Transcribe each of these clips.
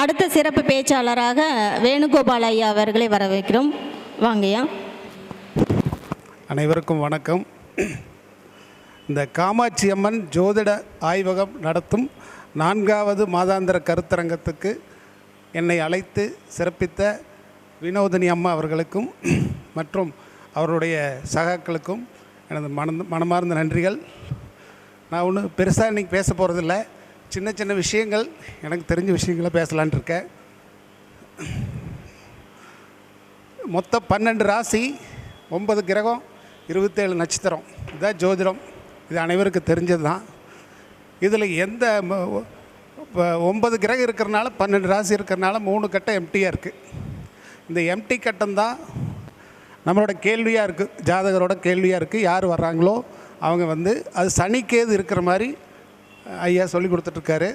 அடுத்த சிறப்பு பேச்சாளராக வேணுகோபால் ஐயா அவர்களை வரவேற்கிறோம். வாங்கய்யா. அனைவருக்கும் வணக்கம். இந்த காமாட்சி அம்மன் ஜோதிட ஆய்வகம் நடத்தும் 4வது மாதாந்திர கருத்தரங்கத்துக்கு என்னை அழைத்து சிறப்பித்த வினோதினி அம்மா அவர்களுக்கும் மற்றும் அவருடைய சகாக்களுக்கும் எனது மனமார்ந்த நன்றிகள். நான் ஒன்றும் பெருசாக இன்றைக்கி பேச போகிறதில்ல. சின்ன சின்ன விஷயங்கள், எனக்கு தெரிஞ்ச விஷயங்களை பேசலான் இருக்கேன். மொத்தம் 12 ராசி, 9 கிரகம், 27 நட்சத்திரம். இதுதான் ஜோதிடம். இது அனைவருக்கும் தெரிஞ்சது தான். இதில் எந்த 9 கிரகம் இருக்கிறனால 12 ராசி இருக்கிறனால 3 கட்டம் எம்டியாக இருக்குது. இந்த எம்டி கட்டம் தான் நம்மளோட கேள்வியாக இருக்குது, ஜாதகரோட கேள்வியாக இருக்குது. யார் வர்றாங்களோ அவங்க வந்து அது சனிக்கேது இருக்கிற மாதிரி ஐயா சொல்லி கொடுத்துட்ருக்காரு.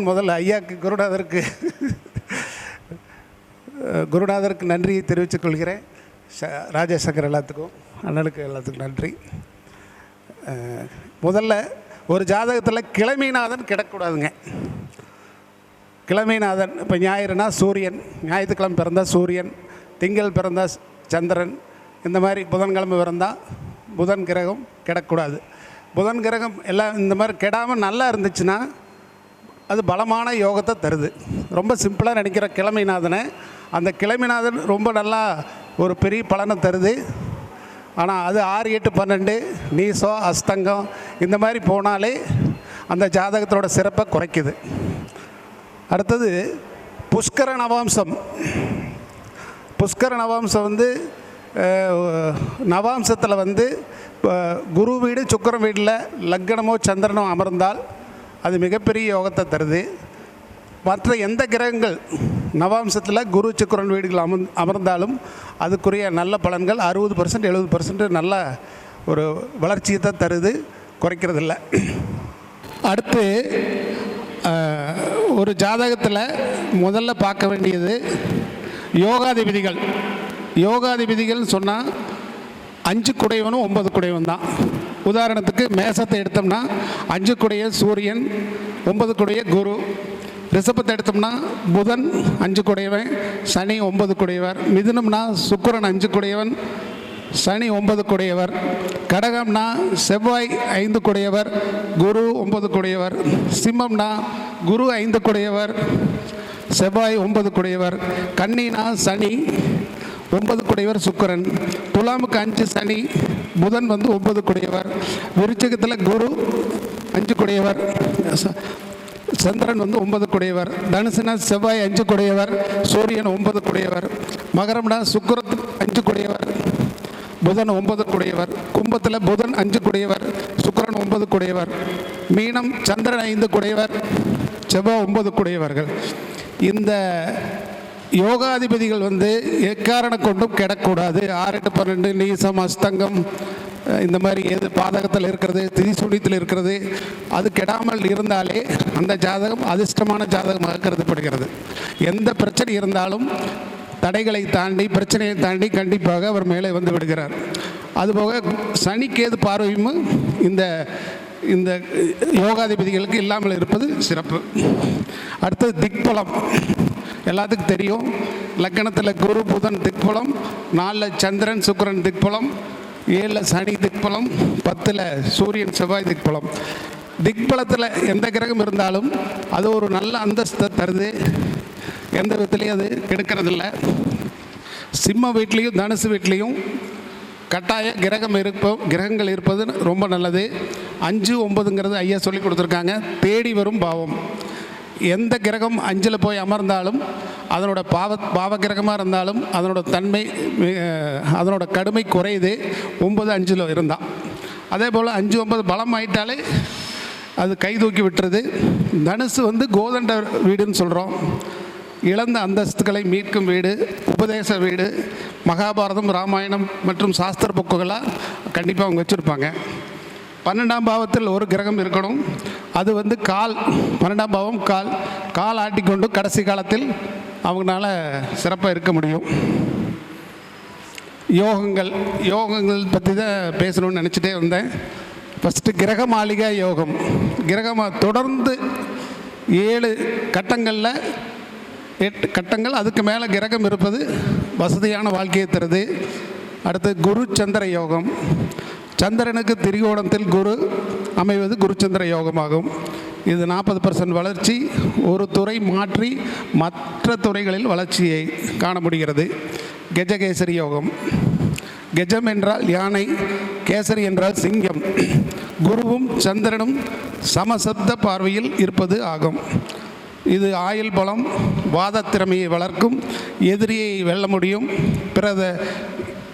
முதல்ல ஐயாவுக்கு குருநாதருக்கு நன்றியை தெரிவித்துக் கொள்கிறேன். ராஜேசங்கர் எல்லாத்துக்கும், அண்ணனுக்கு எல்லாத்துக்கும் நன்றி. முதல்ல ஒரு ஜாதகத்தில் கிழமைநாதன் கிடக்கூடாதுங்க. கிழமைநாதன் இப்போ ஞாயிறுனா சூரியன், ஞாயிற்றுக்கிழமை பிறந்தால் சூரியன், திங்கள் பிறந்தால் சந்திரன், இந்த மாதிரி புதன்கிழமை பிறந்தால் புதன் கிரகம் கிடக்கூடாது. புதன் கிரகம் எல்லாம் இந்த மாதிரி கெடாமல் நல்லா இருந்துச்சுன்னா அது பலமான யோகத்தை தருது. ரொம்ப சிம்பிளாக நினைக்கிற கிழமைநாதனை, அந்த கிழமைநாதன் ரொம்ப நல்லா ஒரு பெரிய பலனை தருது. ஆனால் அது 6, 8, 12 நீசம் அஸ்தங்கம் இந்த மாதிரி போனாலே அந்த ஜாதகத்தோட சிறப்பை குறைக்குது. அடுத்தது புஷ்கர நவாம்சம். புஷ்கர நவாம்சம் வந்து நவாம்சத்தில் வந்து குரு வீடு சுக்கிரன் வீட்டில் லக்னமோ சந்திரனோ அமர்ந்தால் அது மிகப்பெரிய யோகத்தை தருது. மற்ற எந்த கிரகங்கள் நவாம்சத்தில் குரு சுக்கிரன் வீடுகள் அமர்ந்தாலும் அதுக்குரிய நல்ல பலன்கள் 60% 70% நல்ல ஒரு வளர்ச்சியை தான் தருது, குறைக்கிறதில்ல. அடுத்து ஒரு ஜாதகத்தில் முதல்ல பார்க்க வேண்டியது யோகாதிபதிகள். யோகாதிபதிகள்னு சொன்னால் 5 குடையவனும் 9 குடையவன் தான். உதாரணத்துக்கு மேசத்தை எடுத்தோம்னா 5 குடைய சூரியன், 9 குடைய குரு. ரிஷபத்தை எடுத்தோம்னா புதன் 5 குடையவன், சனி 9 குடையவர். மிதுனம்னா சுக்கிரன் 5 குடையவன், சனி 9 குடையவர். கடகம்னா செவ்வாய் 5 குடையவர், குரு 9 குடையவர். சிம்மம்னா குரு 5 குடையவர், செவ்வாய் 9 குடையவர். கன்னினா சனி 9 குடையவர் சுக்கிரன். துலாமுக்கு 5 சனி, புதன் வந்து 9 குடையவர். விருச்சிகத்தில் குரு 5 குடையவர், சந்திரன் வந்து 9 குடையவர். தனுசுனா செவ்வாய் 5 குடையவர், சூரியன் 9 குடையவர். மகரம்னா சுக்கிரன் 5 குடையவர், புதன் 9 குடையவர். கும்பத்தில் புதன் 5 குடையவர், சுக்கிரன் 9 குடையவர். மீனம் சந்திரன் 5 குடையவர், செவ்வாய் 9 குடையவர்கள். இந்த யோகாதிபதிகள் வந்து எக்காரணம் கொண்டும் கிடக்கூடாது. 6, 8, 12 நீசம் அஸ்தங்கம் இந்த மாதிரி எது பாதகத்தில் இருக்கிறது, திரிசூனியத்தில் இருக்கிறது, அது கெடாமல் இருந்தாலே அந்த ஜாதகம் அதிர்ஷ்டமான ஜாதகமாக கருதப்படுகிறது. எந்த பிரச்சனை இருந்தாலும் தடைகளை தாண்டி, பிரச்சனையை தாண்டி கண்டிப்பாக அவர் மேலே வந்து விடுகிறார். அதுபோக சனிக்கேது பார்வையும் இந்த இந்த யோகாதிபதிகளுக்கு இல்லாமல் இருப்பது சிறப்பு. அடுத்தது திக்பலம். எல்லாத்துக்கும் தெரியும், லக்னத்தில் குரு புதன் திக்பலம், 4 சந்திரன் சுக்கிரன் திக்பலம், 7 சனி திக்பலம், 10 சூரியன் செவ்வாய் திக்பலம். திக்பலத்தில் எந்த கிரகம் இருந்தாலும் அது ஒரு நல்ல அந்தஸ்தை தருது, எந்த விதத்துலேயும் அது கெடுக்கிறதில்ல. சிம்ம வீட்லேயும் தனுசு வீட்லேயும் கட்டாய கிரகங்கள் இருப்பது ரொம்ப நல்லது. 5, 9ங்கிறது ஐயா சொல்லி கொடுத்துருக்காங்க. தேடி வரும் பாவம். எந்த கிரகம் 5ல் போய் அமர்ந்தாலும் அதனோட பாவ கிரகமாக இருந்தாலும் அதனோட தன்மை, அதனோட கடுமை குறையுது 9, 5ல் இருந்தால். அதே போல் 5, 9 பலம் ஆயிட்டாலே அது கை தூக்கி விட்டுறது. தனுசு வந்து கோதண்ட வீடுன்னு சொல்கிறோம். இழந்த அந்தஸ்துகளை மீட்கும் வீடு, உபதேச வீடு. மகாபாரதம், ராமாயணம் மற்றும் சாஸ்திர புக்குகளாக கண்டிப்பாக அவங்க வச்சுருப்பாங்க. 12ஆம் பாவத்தில் ஒரு கிரகம் இருக்கணும். அது வந்து 12ஆம் பாவம் கால் ஆட்டிக்கொண்டு கடைசி காலத்தில் அவங்களால சிறப்பாக இருக்க முடியும். யோகங்கள் பற்றி தான் பேசணும்னு நினச்சிட்டே வந்தேன். ஃபஸ்ட்டு கிரக மாளிகை யோகம். தொடர்ந்து 7 கட்டங்களில் 8 கட்டங்கள், அதுக்கு மேலே கிரகம் இருப்பது வசதியான வாழ்க்கையை தருது. அடுத்து குரு சந்திர யோகம். சந்திரனுக்கு திரிகோணத்தில் குரு அமைவது குருச்சந்திர யோகமாகும். இது 40% வளர்ச்சி, ஒரு துறை மாற்றி மற்ற துறைகளில் வளர்ச்சியை காண முடிகிறது. கஜகேசரி யோகம். கஜம் என்றால் யானை, கேசரி என்றால் சிங்கம். குருவும் சந்திரனும் சமசப்த பார்வையில் இருப்பது ஆகும். இது ஆயுள் பலம், வாத திறமையை வளர்க்கும், எதிரியை வெல்ல முடியும், பிற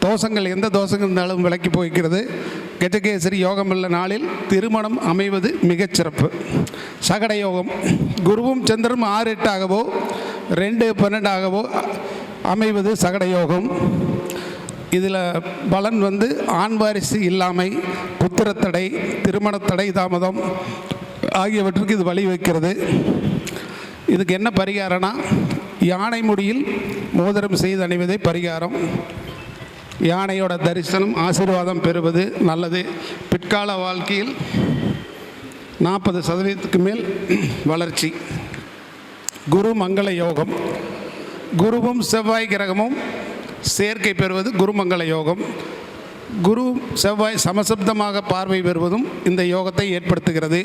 தோஷங்கள் எந்த தோஷங்கள் இருந்தாலும் விலக்கி போய்க்கிறது. கஜகேசரி யோகம் உள்ள நாளில் திருமணம் அமைவது மிகச்சிறப்பு. சகட யோகம். குருவும் சந்திரனும் 6-8 ஆகவோ 2-12 ஆகவோ அமைவது சகட யோகம். இதில் பலன் ஆண் வாரிசு இல்லாமை, புத்திரத்தடை, திருமணத்தடை தாமதம் ஆகியவற்றுக்கு இது வழிவகுக்கிறது. இதுக்கு என்ன பரிகாரம்னா, யானை முடியில் மோதிரம் செய்து அணிவதே பரிகாரம். யானையோட தரிசனம், ஆசீர்வாதம் பெறுவது நல்லது. பிற்கால வாழ்க்கையில் 40% மேல் வளர்ச்சி. குரு மங்கள யோகம். குருவும் செவ்வாய் கிரகமும் சேர்க்கை பெறுவது குருமங்கள யோகம். குரு செவ்வாய் சமசப்தமாக பார்வை பெறுவதும் இந்த யோகத்தை ஏற்படுத்துகிறது.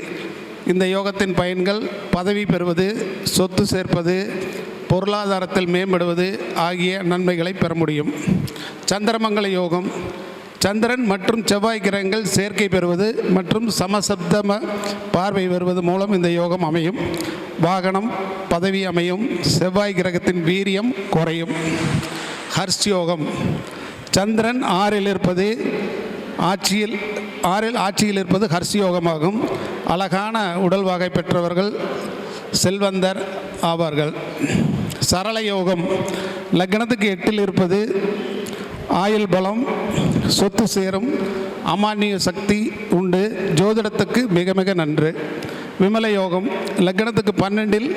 இந்த யோகத்தின் பயன்கள் பதவி பெறுவது, சொத்து சேர்ப்பது, பொருளாதாரத்தில் மேம்படுவது ஆகிய நன்மைகளை பெற முடியும். சந்திரமங்கல யோகம். சந்திரன் மற்றும் செவ்வாய் கிரகங்கள் சேர்க்கை பெறுவது மற்றும் சமசப்தம பார்வை வருவது மூலம் இந்த யோகம் அமையும். வாகனம், பதவி அமையும். செவ்வாய் கிரகத்தின் வீரியம் குறையும். ஹர்ஷ் யோகம். சந்திரன் 6இல் இருப்பது ஆட்சியில் இருப்பது ஹர்ஷ் யோகமாகும். அழகான உடல் வகை பெற்றவர்கள் செல்வந்தர் ஆவார்கள். சரள யோகம். லக்னத்துக்கு 8இல் இருப்பது ஆயுள் பலம், சொத்து சேரும், அமானிய சக்தி உண்டு, ஜோதிடத்துக்கு மிக மிக நன்று. விமல யோகம். லக்னத்துக்கு 12இல்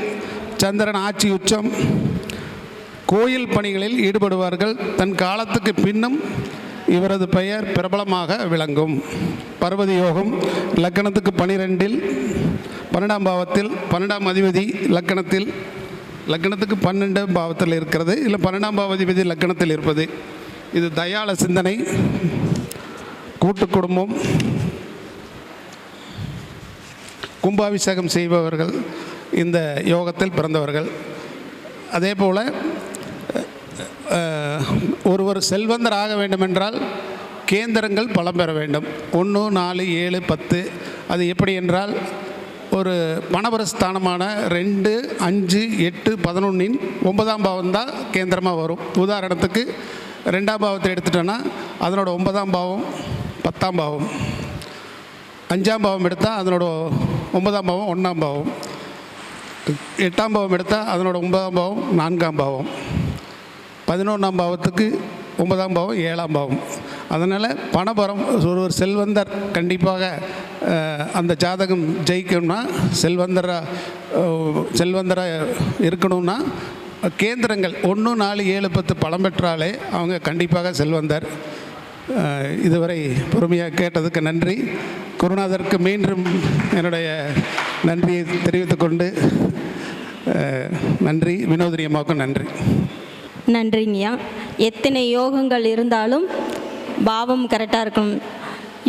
சந்திரன் ஆட்சி உச்சம். கோயில் பணிகளில் ஈடுபடுவார்கள். தன் காலத்துக்கு பின்னும் இவரது பெயர் பிரபலமாக விளங்கும். பர்வதி யோகம். லக்னத்துக்கு 12இல் 12ஆம் பாவத்தில் 12ஆம் அதிபதி லக்னத்துக்கு 12ஆம் பாவத்தில் இருக்கிறது, இல்லை 12ஆம் பாவாதிபதி லக்னத்தில் இருப்பது. இது தயாள சிந்தனை, கூட்டு குடும்பம், கும்பாபிஷேகம் செய்பவர்கள் இந்த யோகத்தில் பிறந்தவர்கள். அதே போல் ஒருவர் செல்வந்தர் ஆக வேண்டுமென்றால் கேந்திரங்கள் பலம் பெற வேண்டும். 1, 4, 7, 10. அது எப்படி என்றால், ஒரு பணபரஸ்தானமான 2, 5, 8, 11இன் 9ஆம் பாவம் தான் கேந்திரமாக வரும். உதாரணத்துக்கு 2ஆம் பாவத்தை எடுத்துட்டோன்னா அதனோட 9ஆம் பாவம் 10ஆம் பாவம். 5ஆம் பாவம் எடுத்தால் அதனோட 9ஆம் பாவம் 1ஆம் பாவம். 8ஆம் பாவம் எடுத்தால் அதனோட 9ஆம் பாவம் 4ஆம் பாவம். 11ஆம் பாவத்துக்கு 9ஆம் பாவம் 7ஆம் பாவம். அதனால் பணபரம், ஒரு செல்வந்தர் கண்டிப்பாக அந்த ஜாதகம் ஜெயிக்கணும்னா, செல்வந்தராக இருக்கணும்னா கேந்திரங்கள் 1, 4, 7, 10 பலம் பெற்றாலே அவங்க கண்டிப்பாக செல்வந்தர். இதுவரை பொறுமையாக கேட்டதுக்கு நன்றி. குருநாதருக்கு மீண்டும் என்னுடைய நன்றியை தெரிவித்துக்கொண்டு நன்றி. வினோதினி அம்மாவுக்கும் நன்றி. நன்றிங்கய்யா. எத்தனை யோகங்கள் இருந்தாலும் பாவம் கரெக்டாக இருக்கும்.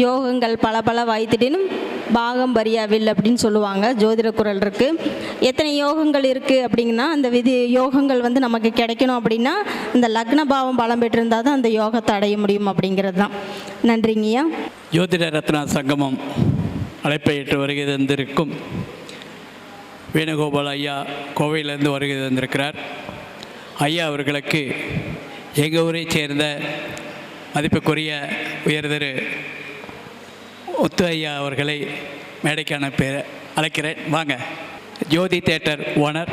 யோகங்கள் பல வாய்த்திடினும் பாகம் பரியாவில் அப்படின்னு சொல்லுவாங்க, ஜோதிட குறள் இருக்குது. எத்தனை யோகங்கள் இருக்குது அப்படிங்கன்னா, அந்த யோகங்கள் நமக்கு கிடைக்கணும் அப்படின்னா இந்த லக்ன பாவம் பலம் பெற்றிருந்தால் தான் அந்த யோகத்தை அடைய முடியும் அப்படிங்கிறது தான். நன்றிங்கய்யா. ஜோதிட ரத்னா சங்கமம் அழைப்பை ஏற்று வருகை தந்திருக்கும் வேணுகோபால் ஐயா கோவையிலிருந்து வருகை தந்திருக்கிறார். ஐயா அவர்களுக்கு எங்கள் ஊரை சேர்ந்த மதிப்புக்குரிய உயர்திரு ஒத்து ஐயா அவர்களை மேடைக்கான அழைக்கிறேன். வாங்க. ஜோதி தியேட்டர் ஓனர்